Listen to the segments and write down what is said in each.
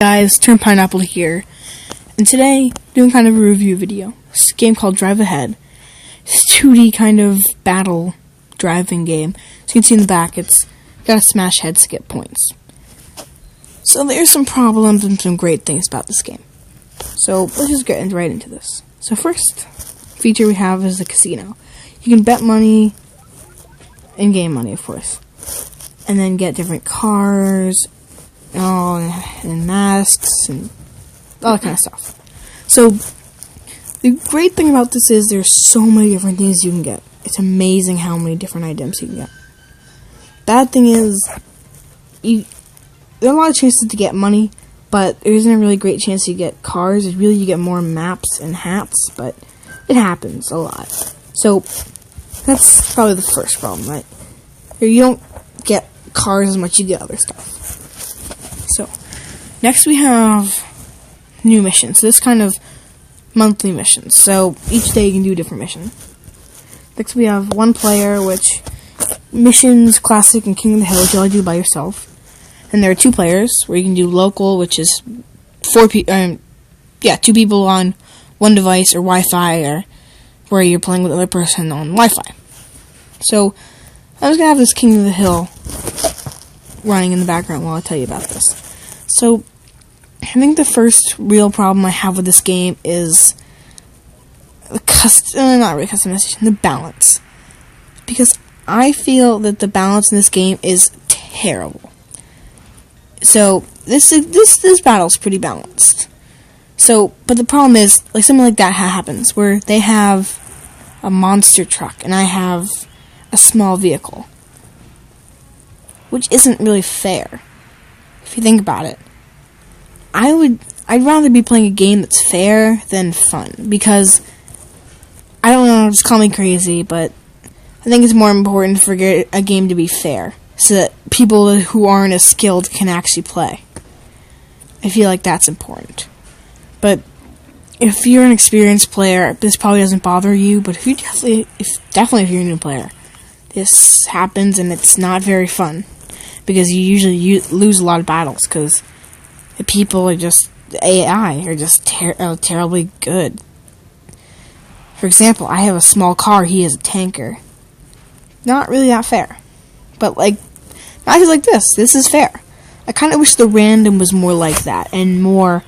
Guys, Turn Pineapple here, and today, doing kind of a review video. It's a game called Drive Ahead. It's a 2D kind of battle driving game. So you can see in the back, it's got to smash heads to get points. So there's some problems and some great things about this game. So let's just get right into this. So first feature we have is the casino. You can bet money and game money, of course, and then get different cars, and masks, and all that kind of stuff. So, the great thing about this is there's so many different things you can get. It's amazing how many different items you can get. Bad thing is, there are a lot of chances to get money, but there isn't a really great chance you get cars. It's really you get more maps and hats, but it happens a lot. So, that's probably the first problem, right? You don't get cars as much as you get other stuff. So, next we have new missions. So this kind of monthly missions. So, each day you can do a different mission. Next we have one player, which missions, classic, and King of the Hill, which you all do by yourself. And there are two players, where you can do local, which is two people on one device, or Wi-Fi, or where you're playing with another person on Wi-Fi. So, I'm just going to have this King of the Hill running in the background while I tell you about this. So, I think the first real problem I have with this game is the customization, the balance. Because I feel that the balance in this game is terrible. So, this battle's pretty balanced. So, but the problem is, like, something like that happens, where they have a monster truck, and I have a small vehicle. Which isn't really fair, if you think about it. I'd rather be playing a game that's fair than fun, because, I don't know, just call me crazy, but I think it's more important for a game to be fair, so that people who aren't as skilled can actually play. I feel like that's important. But if you're an experienced player, this probably doesn't bother you, but definitely if you're a new player, this happens and it's not very fun. Because you usually lose a lot of battles, because the people are just, the AI are just terribly good. For example, I have a small car, he has a tanker. Not really that fair. But, like, not just like this is fair. I kind of wish the random was more like that, and more,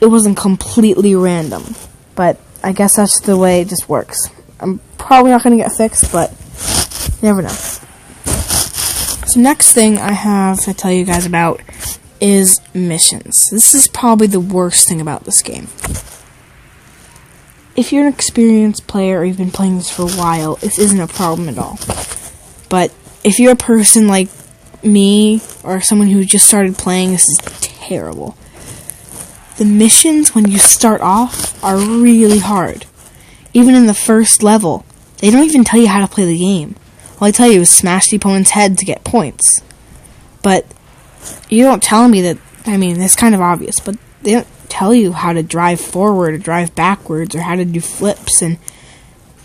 it wasn't completely random. But I guess that's the way it just works. I'm probably not going to get fixed, but you never know. So next thing I have to tell you guys about is missions. This is probably the worst thing about this game. If you're an experienced player or you've been playing this for a while, this isn't a problem at all. But if you're a person like me or someone who just started playing, this is terrible. The missions when you start off are really hard. Even in the first level, they don't even tell you how to play the game. All I tell you is smash the opponent's head to get points. But you don't tell me that, it's kind of obvious, but they don't tell you how to drive forward or drive backwards or how to do flips and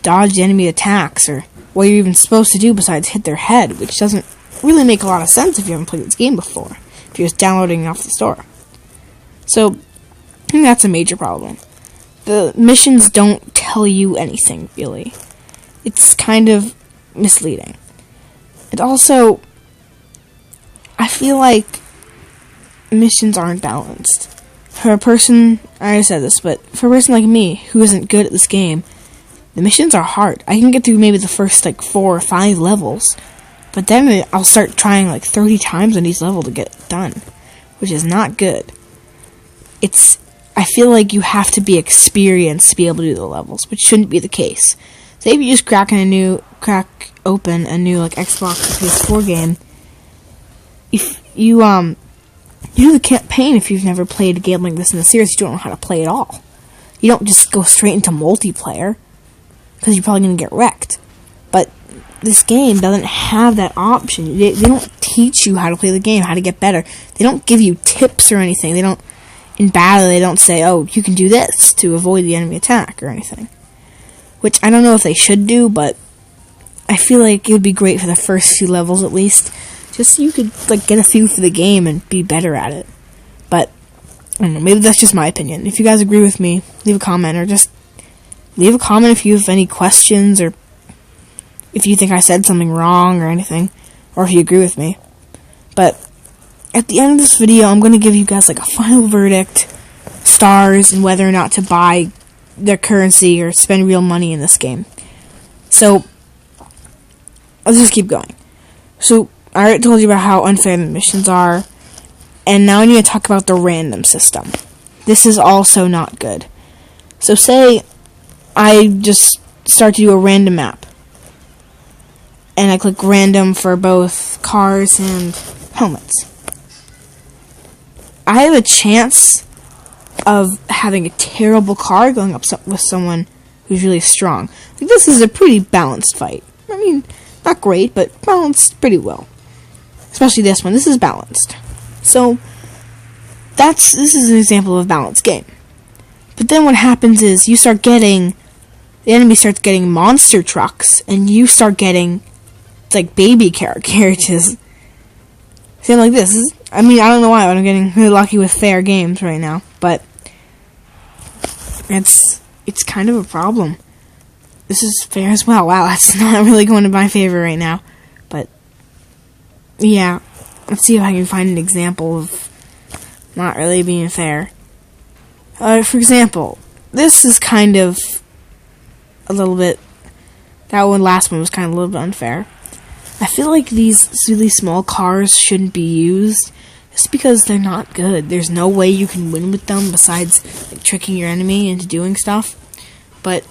dodge enemy attacks or what you're even supposed to do besides hit their head, which doesn't really make a lot of sense if you haven't played this game before, if you're just downloading it off the store. So, I think that's a major problem. The missions don't tell you anything, really. It's kind of misleading. And also, I feel like missions aren't balanced. For a person, I already said this, but for a person like me, who isn't good at this game, the missions are hard. I can get through maybe the first, 4 or 5 levels, but then I'll start trying, 30 times on each level to get it done, which is not good. I feel like you have to be experienced to be able to do the levels, which shouldn't be the case. Say if you just crack open a new Xbox or PS4 game, if you do the campaign, if you've never played a game like this in the series, you don't know how to play at all. You don't just go straight into multiplayer, because you're probably going to get wrecked. But this game doesn't have that option. They don't teach you how to play the game, how to get better. They don't give you tips or anything. In battle, they don't say, oh, you can do this to avoid the enemy attack or anything. Which I don't know if they should do, but I feel like it would be great for the first few levels at least. Just so you could get a feel for the game and be better at it. But I don't know, maybe that's just my opinion. If you guys agree with me, leave a comment, or just leave a comment if you have any questions, or if you think I said something wrong or anything, or if you agree with me. But at the end of this video, I'm going to give you guys like a final verdict, stars, and whether or not to buy their currency or spend real money in this game. So, let's just keep going. So, I already told you about how unfair the missions are, and now I need to talk about the random system. This is also not good. So say I just start to do a random map, and I click random for both cars and helmets. I have a chance of having a terrible car going up with someone who's really strong. Like, this is a pretty balanced fight. I mean, not great, but balanced pretty well. Especially this one. This is balanced. So, this is an example of a balanced game. But then what happens is the enemy starts getting monster trucks, and you start getting, like, baby carriages. Same like this. I mean, I don't know why, but I'm getting really lucky with fair games right now. But it's kind of a problem. This is fair as well. Wow, that's not really going to my favor right now. But, yeah. Let's see if I can find an example of not really being fair. For example, this is kind of a little bit... That last one was kind of a little bit unfair. I feel like these really small cars shouldn't be used just because they're not good. There's no way you can win with them besides like, tricking your enemy into doing stuff. But,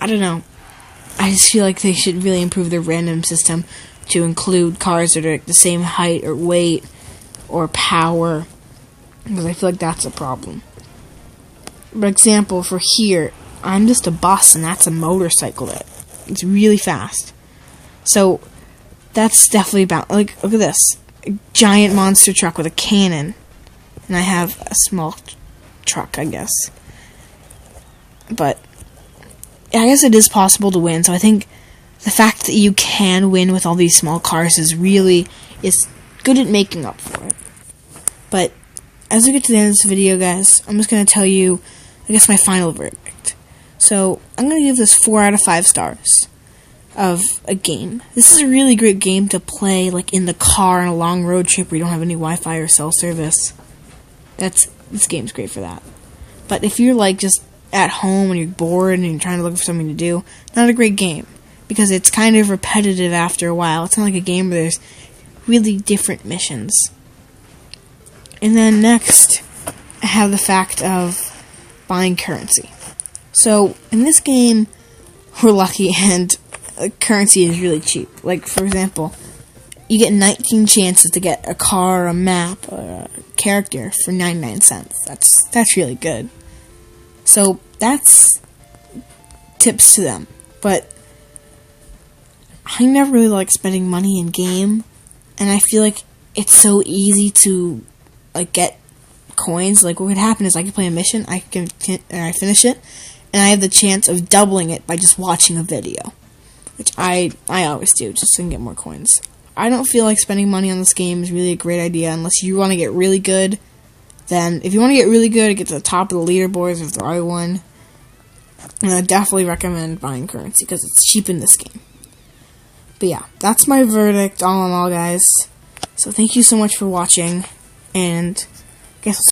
I don't know. I just feel like they should really improve their random system to include cars that are the same height or weight or power, because I feel like that's a problem. For example, for here, I'm just a bus and that's a motorcycle that it's really fast. So that's definitely about, like, look at this, a giant monster truck with a cannon, and I have a small truck, I guess. But I guess it is possible to win, so I think the fact that you can win with all these small cars is good at making up for it. But as we get to the end of this video, guys, I'm just going to tell you, I guess, my final verdict. So I'm going to give this 4 out of 5 stars of a game. This is a really great game to play like in the car on a long road trip where you don't have any Wi-Fi or cell service. This game's great for that. But if you're like just at home and you're bored and you're trying to look for something to do, not a great game. Because it's kind of repetitive after a while. It's not like a game where there's really different missions. And then next, I have the fact of buying currency. So, in this game, we're lucky and currency is really cheap. Like, for example, you get 19 chances to get a car, a map, or a character for 99 cents. That's really good. So, that's tips to them. But I never really like spending money in game, and I feel like it's so easy to like get coins. Like what could happen is I could play a mission, I finish it, and I have the chance of doubling it by just watching a video, which I always do just to get more coins. I don't feel like spending money on this game is really a great idea unless you want to get really good. Then if you want to get really good, get to the top of the leaderboards if there are one, and I definitely recommend buying currency because it's cheap in this game. But yeah, that's my verdict all in all, guys. So thank you so much for watching, and I guess